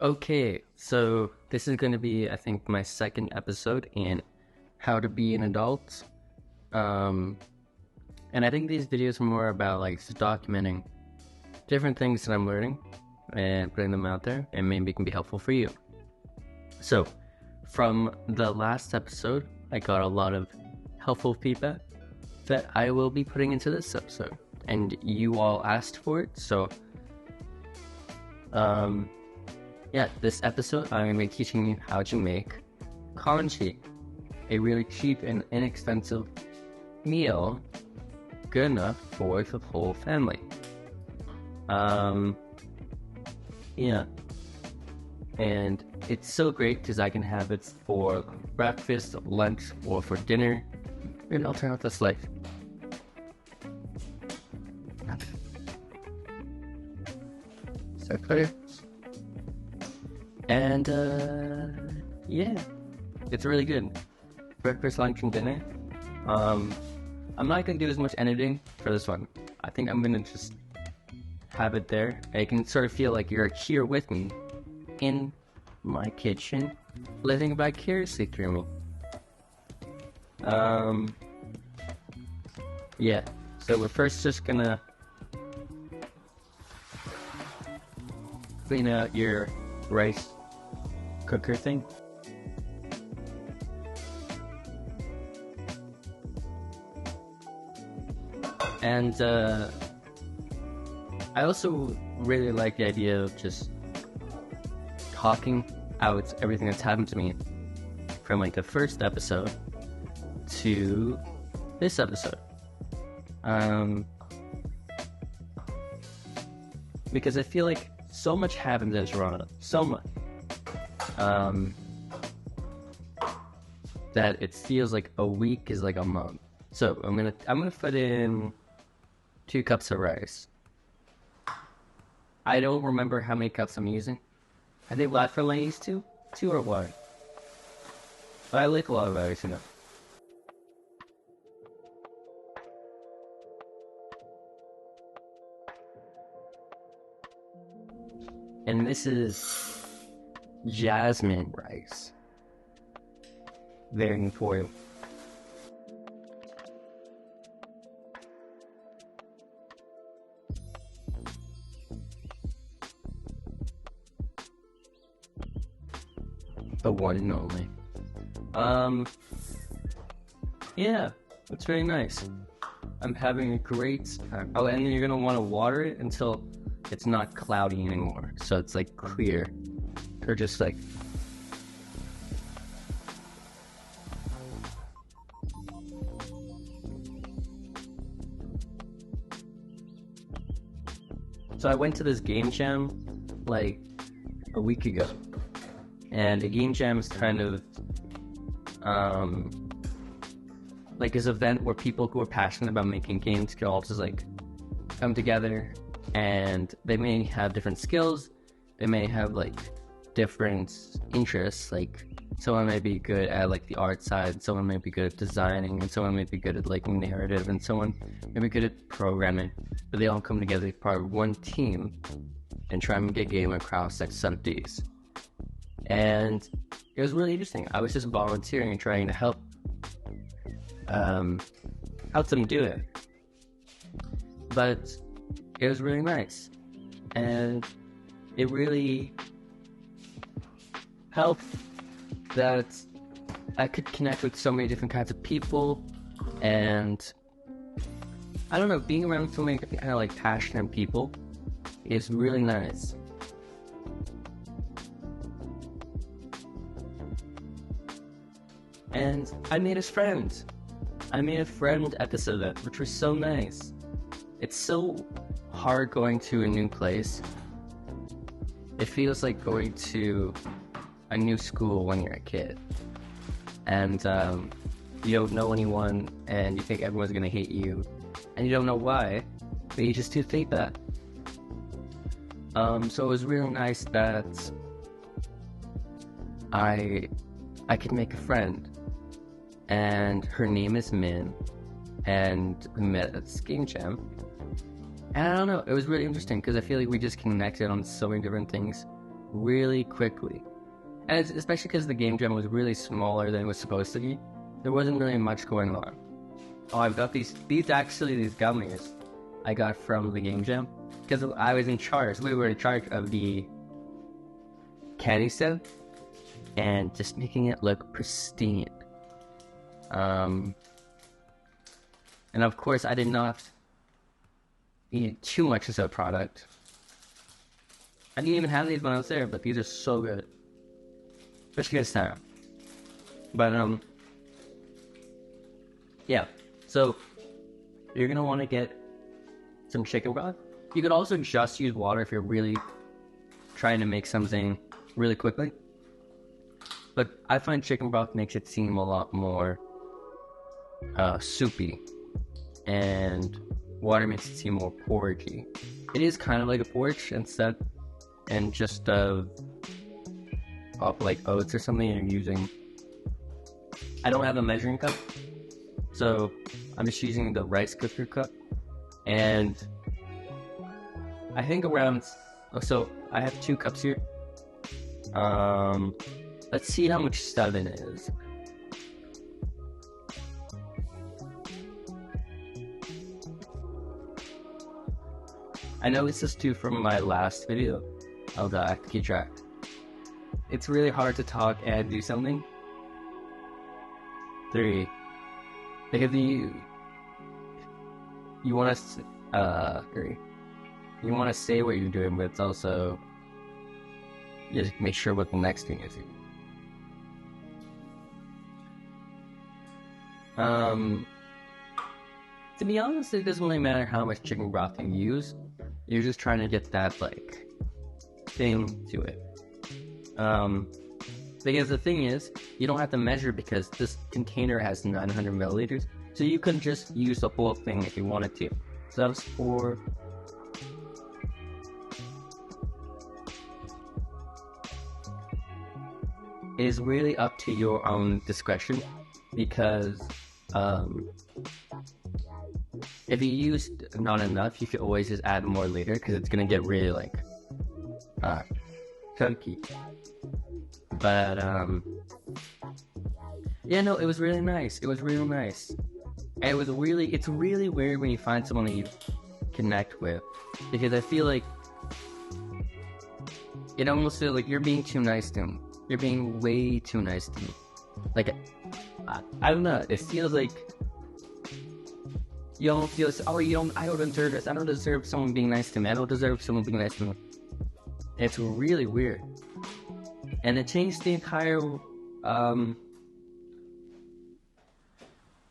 Okay, so this is going to be, I think, my second episode in how to be an adult. Um, and I think these videos are more about like just documenting different things that I'm learning and putting them out there, and maybe it can be helpful for you. So, from the last episode, I got a lot of helpful feedback that I will be putting into this episode, and you all asked for it, so this episode I'm going to be teaching you how to make congee, a really cheap and inexpensive meal, good enough for the whole family. And it's so great because I can have it for breakfast, lunch, or for dinner, and I'll turn out this life. So clear. And it's really good. Breakfast, lunch, and dinner. I'm not gonna do as much editing for this one. I think I'm gonna just have it there. I can sort of feel like you're here with me in my kitchen, living vicariously through me. So we're first just gonna clean out your rice cooker thing. And I also really like the idea of just talking out everything that's happened to me from like the first episode to this episode. Because I feel like so much happens in Toronto, so much, that it feels like a week is like a month. So I'm gonna put in 2 cups of rice. I don't remember how many cups I'm using. I think last time I used 2 or 1. But I like a lot of rice, you know. And this is jasmine rice. Very important. The one and only. It's very nice. I'm having a great time. Oh, and then you're gonna want to water it until it's not cloudy anymore, so it's like clear, or just like so I went to this game jam like a week ago, and a game jam is kind of like this event where people who are passionate about making games can all just like come together, and they may have different skills, they may have like different interests, like someone may be good at like the art side, someone may be good at designing, and someone may be good at like narrative, and someone may be good at programming, but they all come together as part of one team and try and make a game across like some days. And it was really interesting. I was just volunteering and trying to help them do it, but it was really nice, and it really helped that I could connect with so many different kinds of people, and I don't know, being around so many kind of like passionate people is really nice. And I made a friend at this event, which was so nice. It's so hard going to a new place. It feels like going to a new school when you're a kid, and you don't know anyone, and you think everyone's gonna hate you, and you don't know why, but you just do think that. So it was really nice that I could make a friend, and her name is Min, and we met at this game jam. And I don't know, it was really interesting because I feel like we just connected on so many different things really quickly. And it's especially because the game jam was really smaller than it was supposed to be. There wasn't really much going on. Oh, I've got these gummies I got from the game jam. Because I was in charge, we were in charge of the candy stand. And just making it look pristine. And of course, I did not eat too much of the product. I didn't even have these when I was there, but these are so good. Especially this time. But, yeah. So, you're gonna want to get some chicken broth. You could also just use water if you're really trying to make something really quickly. But I find chicken broth makes it seem a lot more soupy. And water makes it seem more porridgey. It is kind of like a porridge instead. And just of like oats or something you're using. I don't have a measuring cup. So I'm just using the rice cooker cup. And I think around, so I have 2 cups here. Let's see how much 7 is. I know this is 2 from my last video. I'll have to keep track. It's really hard to talk and do something. 3. Because you want to, 3. You want to say what you're doing, but it's also, just make sure what the next thing is. To be honest, it doesn't really matter how much chicken broth you use. You're just trying to get that, like, thing to it. Because the thing is, you don't have to measure because this container has 900 milliliters. So you can just use the whole thing if you wanted to. So that's 4. It is really up to your own discretion because if you use not enough, you can always just add more later because it's gonna get really like chunky. But yeah, no, it was really nice. It was really nice. And it's really weird when you find someone that you connect with, because I feel like it almost feels like you're being too nice to them. You're being way too nice to me. Like, I don't know. It feels like you don't feel, I don't deserve this. I don't deserve someone being nice to me. I don't deserve someone being nice to me. It's really weird. And it changed the entire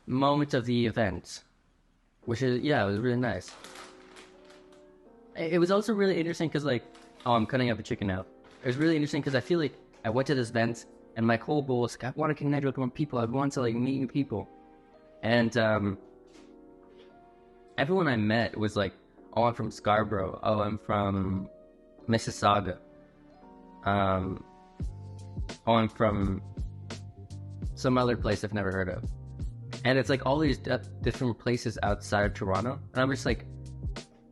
moment of the event. Which is, yeah, it was really nice. It was also really interesting because, like, I'm cutting up a chicken now. It was really interesting because I feel like I went to this event and my whole goal was, I want to connect with more people. I want to, like, meet new people. And everyone I met was like, oh, I'm from Scarborough. Oh, I'm from Mississauga. Oh, I'm from some other place I've never heard of. And it's like all these different places outside of Toronto. And I'm just like,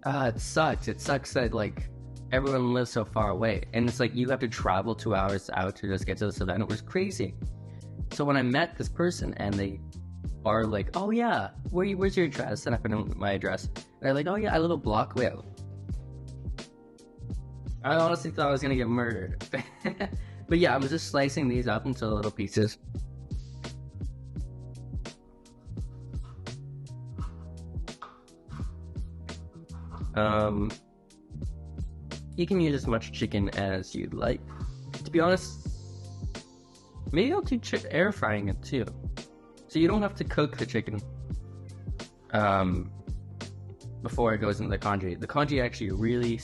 it sucks. It sucks that, like, everyone lives so far away. And it's like you have to travel 2 hours out to just get to this event. It was crazy. So when I met this person and they are like, oh yeah, where's your address? And I put in my address. And they're like, oh yeah, I live a block away. I honestly thought I was gonna get murdered. But yeah, I was just slicing these up into little pieces. You can use as much chicken as you'd like. To be honest, maybe I'll do air frying it too. So you don't have to cook the chicken before it goes into the congee. The congee actually really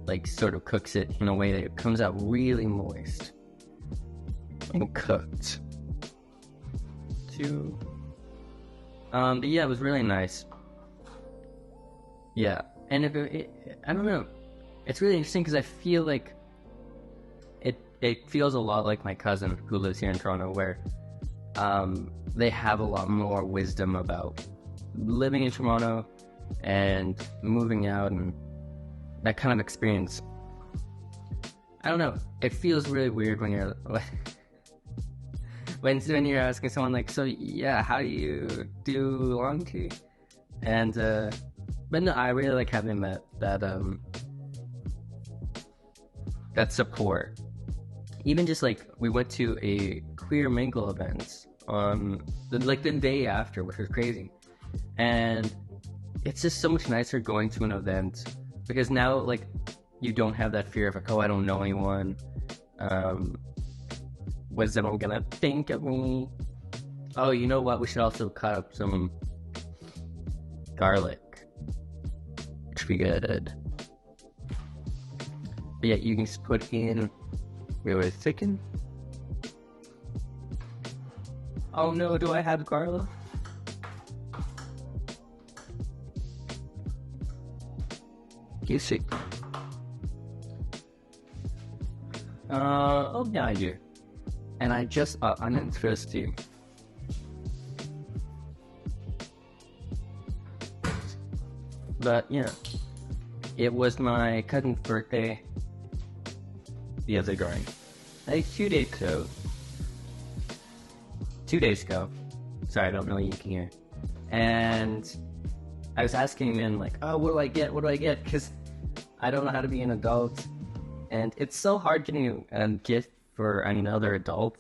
like sort of cooks it in a way that it comes out really moist and cooked. But yeah, it was really nice. Yeah, and I don't know, it's really interesting because I feel like it feels a lot like my cousin who lives here in Toronto, where they have a lot more wisdom about living in Toronto and moving out and that kind of experience. I don't know. It feels really weird when you're when you're asking someone like, so yeah, how do you do laundry? And but no, I really like having that support. Even just like we went to a queer mingle event on the day after, which was crazy, and it's just so much nicer going to an event because now like you don't have that fear of like, oh, I don't know anyone. What's everyone gonna think of me? Oh, you know what? We should also cut up some garlic, which would be good. But yeah, you can just put in really thicken. Oh no, do I have garlic? You see. Oh yeah, I do. And I just uninteresting. But yeah, it was my cousin's birthday the other day. Like 2 days ago. 2 days ago. Sorry, I don't know you can hear. And I was asking him like, oh, what do I get? What do I get? Because I don't know how to be an adult. And it's so hard getting a gift for another adult.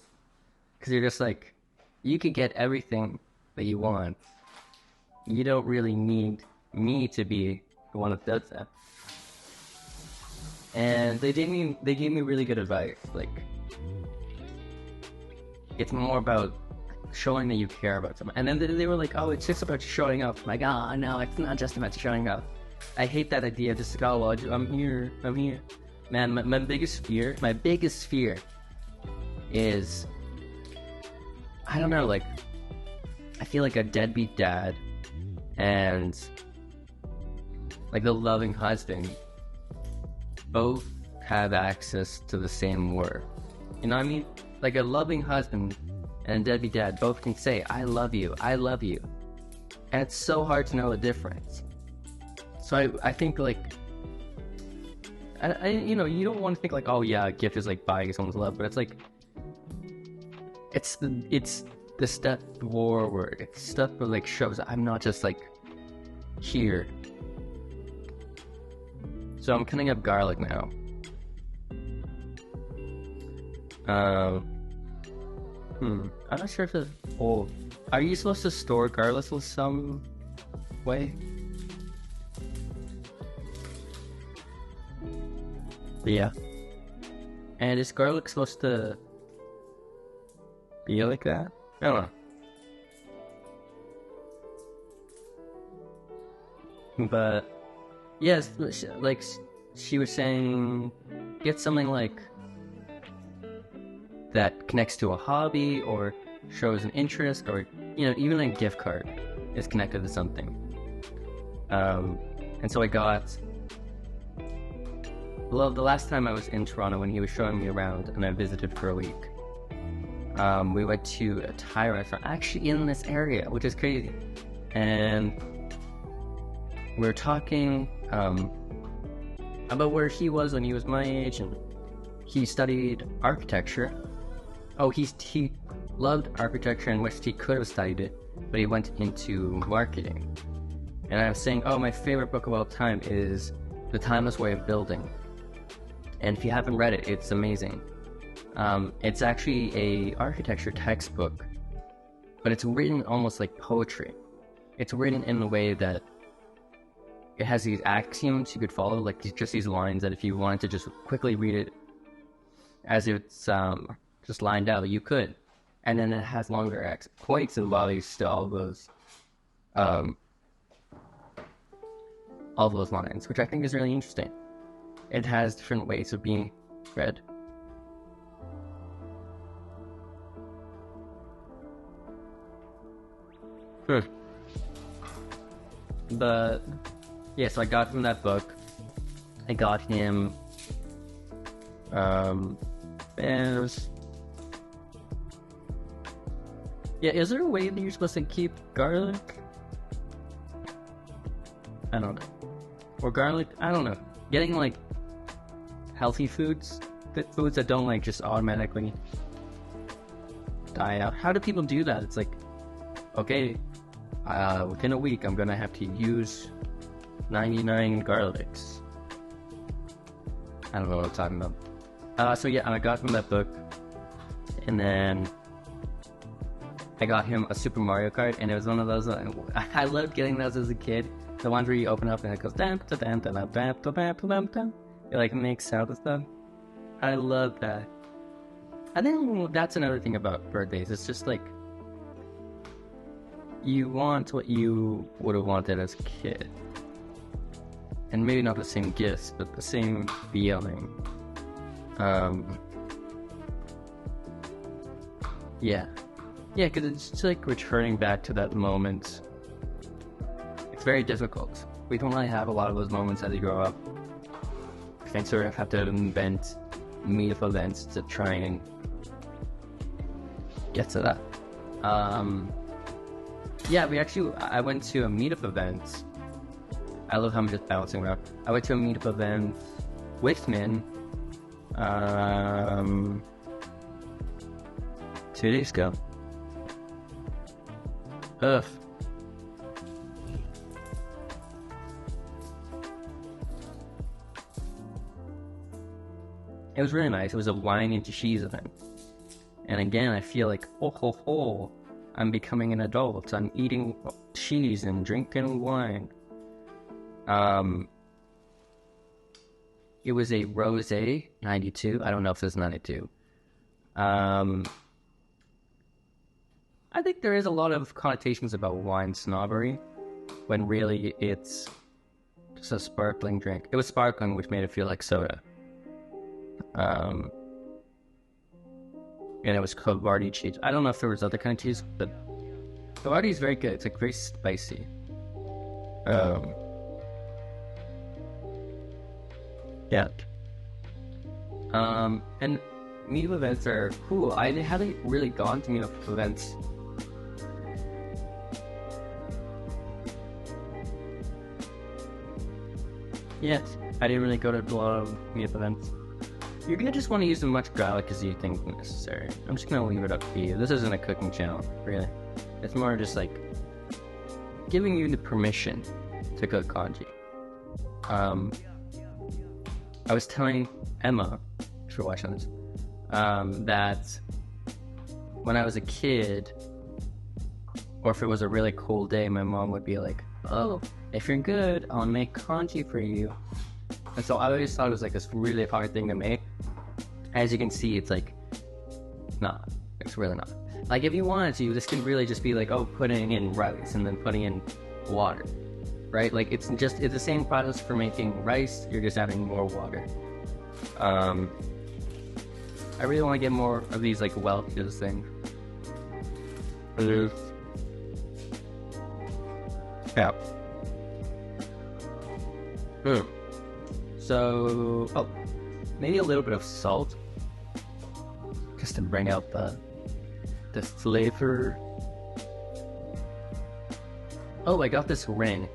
Because you're just like, you could get everything that you want. You don't really need me to be the one that does that. And they gave me really good advice. Like, it's more about showing that you care about someone. And then they were like, oh, it's just about showing up. I'm like, oh, no, it's not just about showing up. I hate that idea of just like, oh, well, I'm here. Man, my biggest fear is, I don't know, like, I feel like a deadbeat dad and like the loving husband both have access to the same word. You know what I mean? Like a loving husband and a deadbeat dad both can say, I love you. And it's so hard to know the difference. So I think like, I you know, you don't want to think like, oh yeah, a gift is like buying someone's love, but it's like, it's the step forward. It's stuff that like shows I'm not just like here. So I'm cutting up garlic now. I'm not sure if it's old. Are you supposed to store garlic in some way? But yeah. And is garlic supposed to be like that? I don't know. But yes, like she was saying, get something like that connects to a hobby or shows an interest, or you know, even a gift card is connected to something. And so I got. Well, the last time I was in Toronto when he was showing me around and I visited for a week, we went to a Thai restaurant actually in this area, which is crazy. And we were talking about where he was when he was my age, and he studied architecture. Oh, he loved architecture and wished he could have studied it, but he went into marketing. And I was saying, oh, my favorite book of all time is The Timeless Way of Building. And if you haven't read it, it's amazing. It's actually a architecture textbook, but it's written almost like poetry. It's written in the way that it has these axioms you could follow, like just these lines that if you wanted to just quickly read it as it's just lined out, you could. And then it has longer points and values to all those lines, which I think is really interesting. It has different ways of being read. But yeah, so I got from that book. I got him and it was, yeah, is there a way that you're supposed to keep garlic? I don't know. Or garlic? I don't know. getting like healthy foods, good foods that don't like just automatically die out. How do people do that? It's like, okay, within a week I'm gonna have to use 99 garlics. I don't know what I'm talking about. So yeah, I got him that book, and then I got him a Super Mario Kart, and it was one of those. I loved getting those as a kid. The ones where you open up and it goes dam da dam da dam dam da dam da dam. It like makes sound and stuff. I love that. I think that's another thing about birthdays. It's just like you want what you would have wanted as a kid, and maybe not the same gifts, but the same feeling. Yeah, because it's just like returning back to that moment. It's very difficult. We don't really have a lot of those moments as you grow up. I sort of have to invent meetup events to try and get to that. Yeah, I went to a meetup event. I love how I'm just bouncing around. I went to a meetup event with Min 2 days ago. Ugh. It was really nice. It was a wine and cheese event. And again, I feel like, I'm becoming an adult. I'm eating cheese and drinking wine. It was a rosé 92. I don't know if it's 92. I think there is a lot of connotations about wine snobbery, when really it's just a sparkling drink. It was sparkling, which made it feel like soda. And it was Havarti cheese. I don't know if there was other kind of cheese, but Havarti is very good. It's like very spicy. Yeah. And meetup events are cool. I haven't really gone to meetup events. Yes, I didn't really go to a lot of meetup events. You're gonna just want to use as much garlic as you think necessary. I'm just gonna leave it up to you. This isn't a cooking channel, really. It's more just like giving you the permission to cook congee. I was telling Emma, if you're watching this, that when I was a kid, or if it was a really cold day, my mom would be like, "Oh, if you're good, I'll make congee for you." And so I always thought it was like this really hard thing to make. As you can see, it's like, nah, it's really not. Like if you wanted to, this could really just be like, putting in rice and then putting in water, right? Like it's the same process for making rice, you're just adding more water. I really want to get more of these like Welch's things. Yeah. So, maybe a little bit of salt, just to bring out the flavor. Oh, I got this ring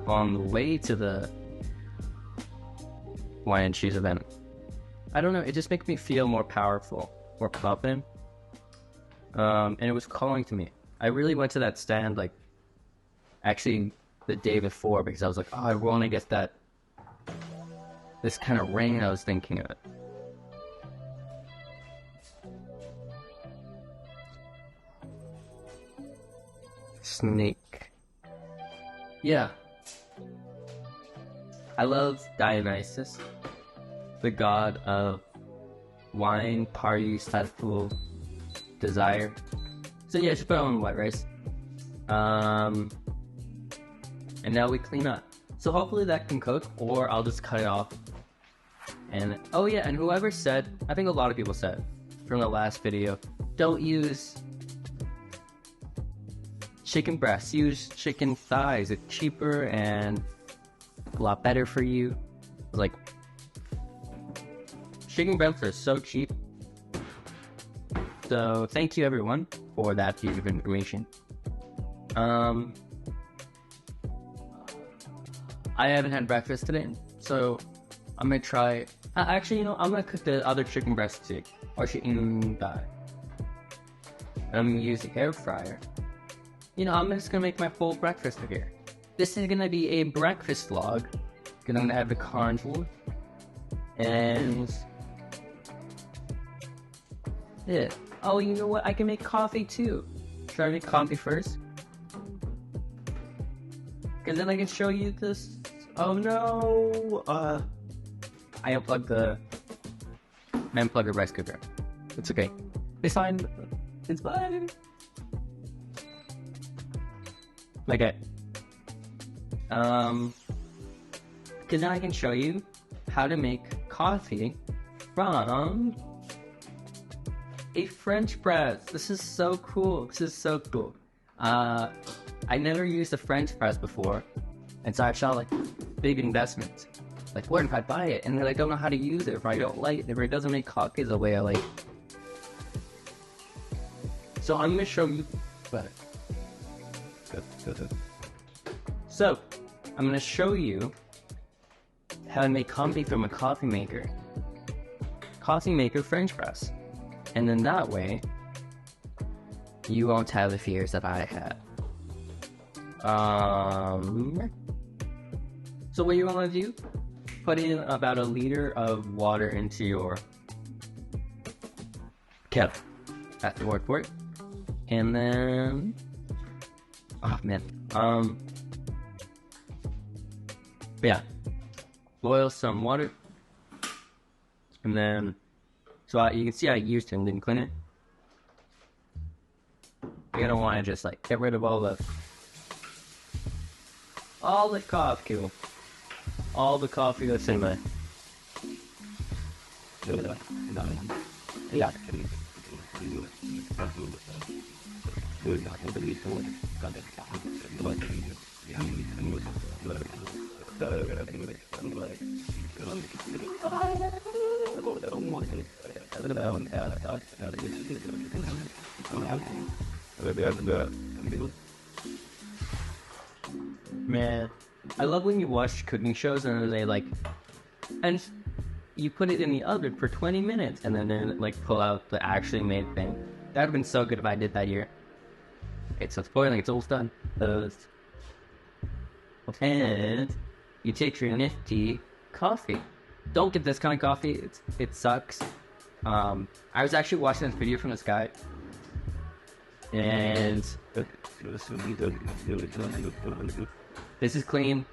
on the way to the wine and cheese event. I don't know, it just makes me feel more powerful, more confident. And it was calling to me. I really went to that stand, like, actually the day before, because I was like, I want to get this kind of ring I was thinking of. Snake. Yeah. I love Dionysus, the god of wine, parties, festival, desire. So yeah, just put it on white rice. And now we clean up. So hopefully that can cook, or I'll just cut it off. And oh yeah, and whoever said, I think a lot of people said from the last video, don't use chicken breasts, use chicken thighs. It's cheaper and a lot better for you. Like, chicken breasts are so cheap. So thank you everyone for that piece of information. I haven't had breakfast today, so I'm gonna try. Actually, I'm gonna cook the other chicken breast too, or chicken thigh. And I'm gonna use the air fryer. I'm just gonna make my full breakfast here. This is gonna be a breakfast vlog. Cause I'm gonna have the congee and yeah. Oh, you know what? I can make coffee too. Should I make coffee first? Cause then I can show you this. Oh no! I unplugged the rice cooker. It's okay. It's fine. It's fine. Okay. Cause now I can show you how to make coffee from a French press. This is so cool. I never used a French press before, and so I saw like big investments. Like, where if I buy it? And then I don't know how to use it, if I don't like it, if it doesn't make coffee the way I like. So I'm gonna show you. So I'm gonna show you how to make coffee from a coffee maker French press, and then that way you won't have the fears that I had. So what you want to do, put in about a liter of water into your kettle. That's the word for it. And then, yeah, boil some water. And then, so you can see I used it and didn't clean it. You don't want to just like get rid of all the coffee that's in there. Yeah. Man, I love when you watch cooking shows and they and you put it in the oven for 20 minutes and then they pull out the actually made thing. That would have been so good if I did that here. It's boiling, it's almost done. And you take your nifty coffee. Don't get this kind of coffee, it sucks. I was actually watching this video from this guy, and this is clean,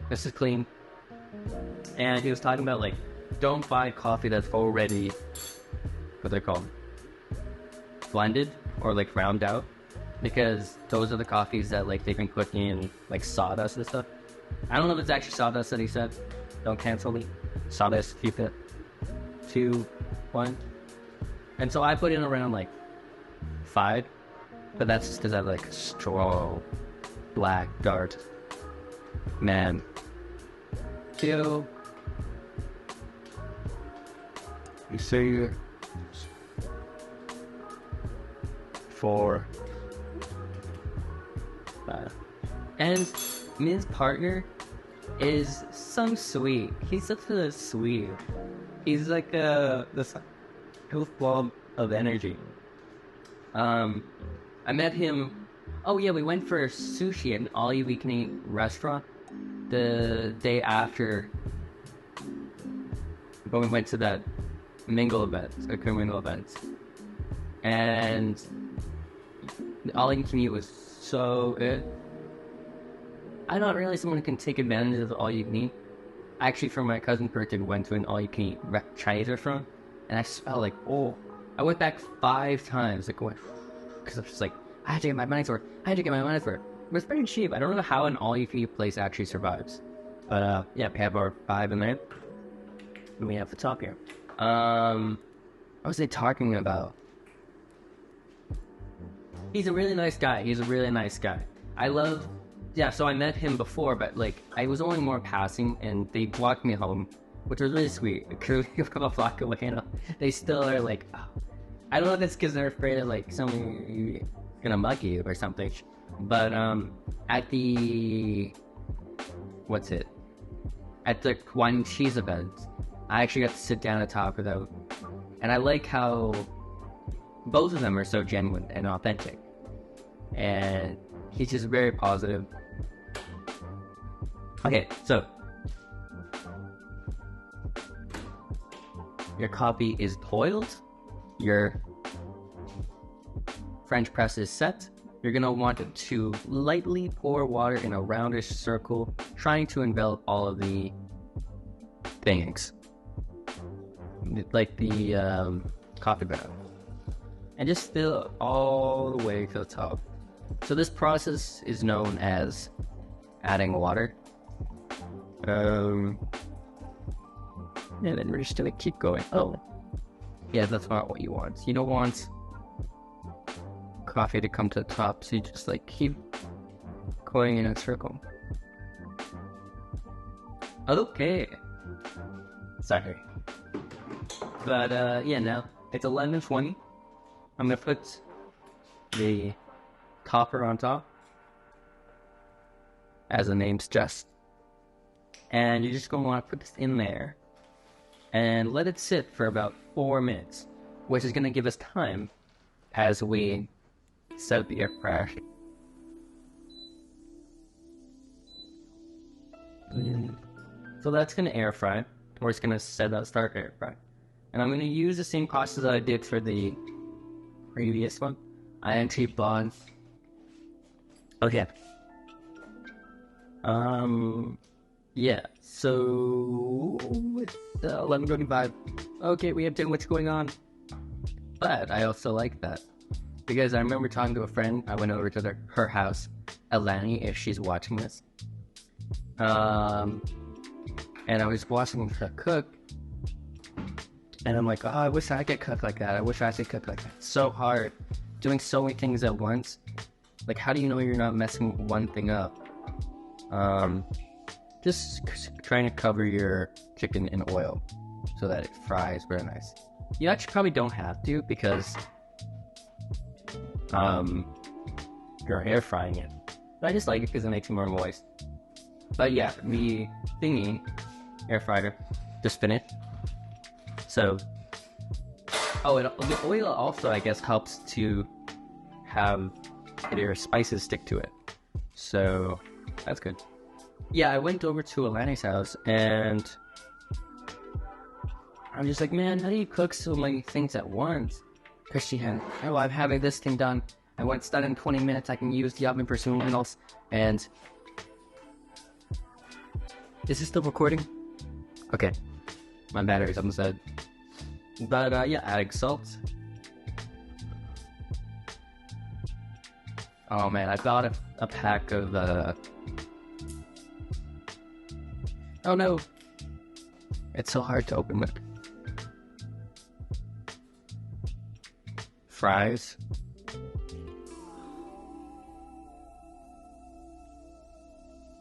and he was talking about don't buy coffee that's already, what they're called, blended or ground out, because those are the coffees that they've been cooking in sawdust and stuff. I don't know if it's actually sawdust that he said. Don't cancel me. Sawdust, keep it. 2, 1. And so I put in around 5, but that's just because I have a strong black dart. Man. 2. You see 4. 5. And his partner is so sweet. He's such a sweet. He's this goofball of energy. I met him. Oh yeah, we went for sushi at an all-you-can-eat restaurant the day after. But we went to that mingle event, and the all-you-can-eat was so good. I'm not really someone who can take advantage of all you can eat. Actually, for my cousin's birthday, we went to an all you can eat Chinese restaurant, and I just felt I went back 5 times, because I was just I had to get my money's worth. It was pretty cheap. I don't know how an all you can eat place actually survives. But yeah, we have our 5 in there. And we have the top here. What was they talking about? He's a really nice guy. Yeah, so I met him before, but I was only more passing, and they walked me home, which was really sweet. Because you've come a flock away, they still are oh. I don't know if it's because they're afraid of someone gonna mug you or something. But at the at the wine and cheese event, I actually got to sit down and talk with him. And I like how both of them are so genuine and authentic. And he's just very positive. Okay, so your coffee is boiled, your French press is set. You're going to want to lightly pour water in a roundish circle, trying to envelop all of the things, like the coffee ground, and just fill it all the way to the top. So this process is known as adding water. And then we're just going to keep going. Oh, yeah, that's not what you want. You don't want coffee to come to the top, so you just like keep going in a circle. Okay. Sorry. But yeah, now it's 11:20. I'm gonna put the topper on top, as the name suggests. And you're just gonna want to put this in there and let it sit for about 4 minutes, which is gonna give us time as we set up the air fryer. So that's gonna air fry. We're just gonna start air fry. And I'm gonna use the same process that I did for the previous one. I actually bought. Okay. Yeah. So it's 11:25. Okay, we have too much going on. But I also like that. Because I remember talking to a friend, I went over to her house, Alani, if she's watching this. And I was watching her cook, and I'm like, oh, I wish I could cook like that. I wish I could cook like that. It's so hard, doing so many things at once. Like, how do you know you're not messing one thing up? Just trying to cover your chicken in oil so that it fries very nice. You actually probably don't have to, because you're air frying it. But I just like it because it makes it more moist. But yeah, the thingy air fryer just finished. So, the oil also, I guess, helps to have your spices stick to it. So that's good. Yeah, I went over to Alani's house and I'm just like, man, how do you cook so many things at once? Because she had, oh, I'm having this thing done. And when it's done in 20 minutes, I can use the oven for something else. And is this still recording? Okay. My battery's almost dead. But, yeah, adding salt. Oh, man, I bought a pack of, oh, no. It's so hard to open it. Fries.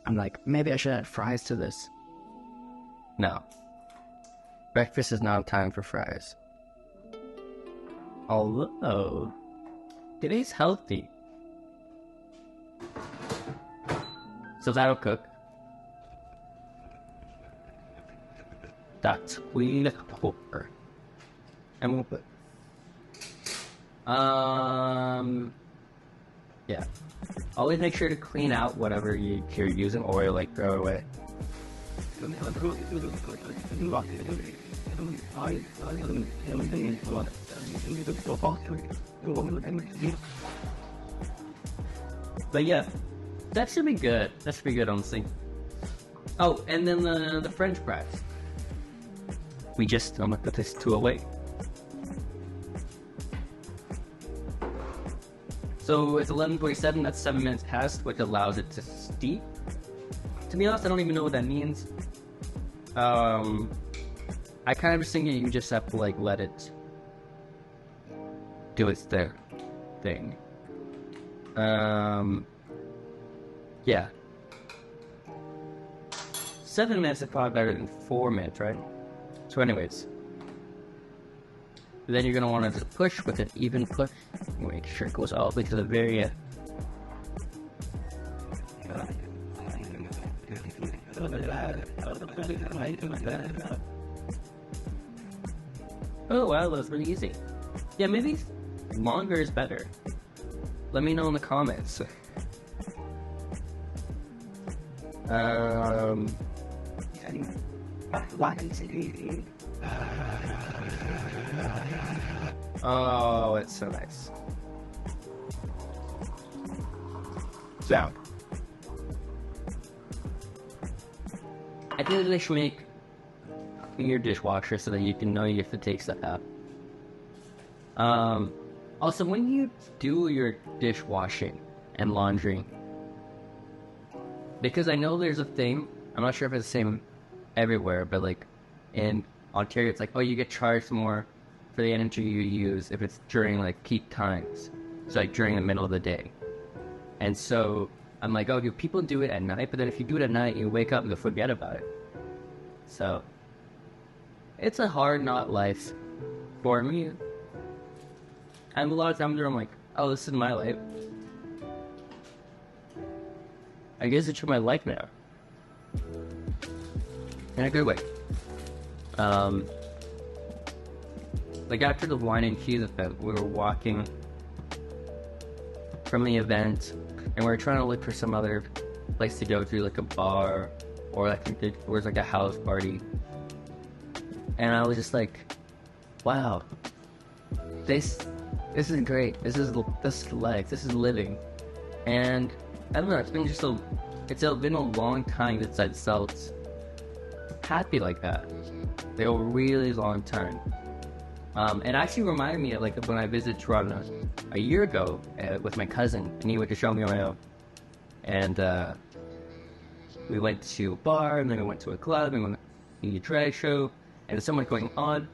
I'm like, maybe I should add fries to this. No. Breakfast is not time for fries. Although, it is healthy. So that'll cook. That's we over. And we'll put. Yeah. Always make sure to clean out whatever you're using, or like throw it away. But yeah, that should be good. That should be good, honestly. Oh, and then the French fries. I'm gonna put this two away. So it's 11:47, that's 7 minutes past, which allows it to steep. To be honest, I don't even know what that means. I kind of was thinking you just have to like let it do its thing. Yeah. 7 minutes is probably better than 4 minutes, right? So anyways. Then you're going to want to push with an even push. Make sure it goes all the way to the very end. Oh wow, that was really easy. Yeah, maybe longer is better. Let me know in the comments. Oh, it's so nice. Sound. I think they should make your dishwasher so that you can know you have to take stuff out. Also, when you do your dishwashing and laundry, because I know there's a thing, I'm not sure if it's the same everywhere, but like in Ontario, it's like, oh, you get charged more for the energy you use if it's during like peak times. So like during the middle of the day. And so I'm like, oh, do people do it at night? But then if you do it at night, you wake up and you forget about it. So it's a hard not life for me. And a lot of times where I'm like, oh, this is my life. I guess it's my life now. In a good way. Like after the wine and cheese event, we were walking from the event and we were trying to look for some other place to go to, like a bar or like there was like a house party. And I was just like, wow, this is great. This is life. This is living. And I don't know, it's been a long time since I'd felt happy like that. Like a really long time. It actually reminded me of like when I visited Toronto a year ago with my cousin, and he went to show me around. And we went to a bar, and then we went to a club, and we went to a drag show, and there's so much going on.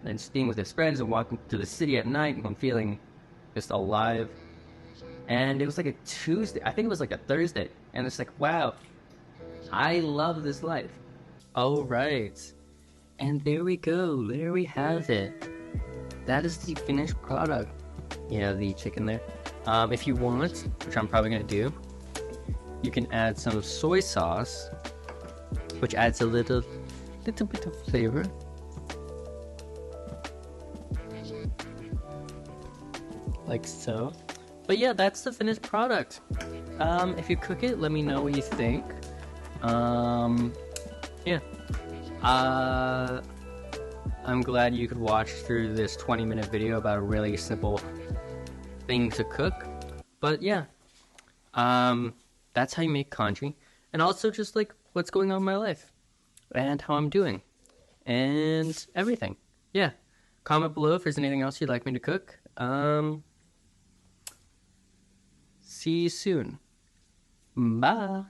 And just being with his friends and walking through the city at night, and I'm feeling just alive. And it was like a Tuesday, I think it was like a Thursday, and it's like, wow, I love this life. All right, and there we go, there we have it. That is the finished product. Yeah, the chicken there. If you want, which I'm probably gonna do, you can add some soy sauce, which adds a little bit of flavor. Like so. But yeah, that's the finished product. If you cook it, let me know what you think. Yeah. I'm glad you could watch through this 20-minute video about a really simple thing to cook. But yeah, that's how you make congee. And also just like what's going on in my life and how I'm doing and everything. Yeah. Comment below if there's anything else you'd like me to cook. See you soon. Bye.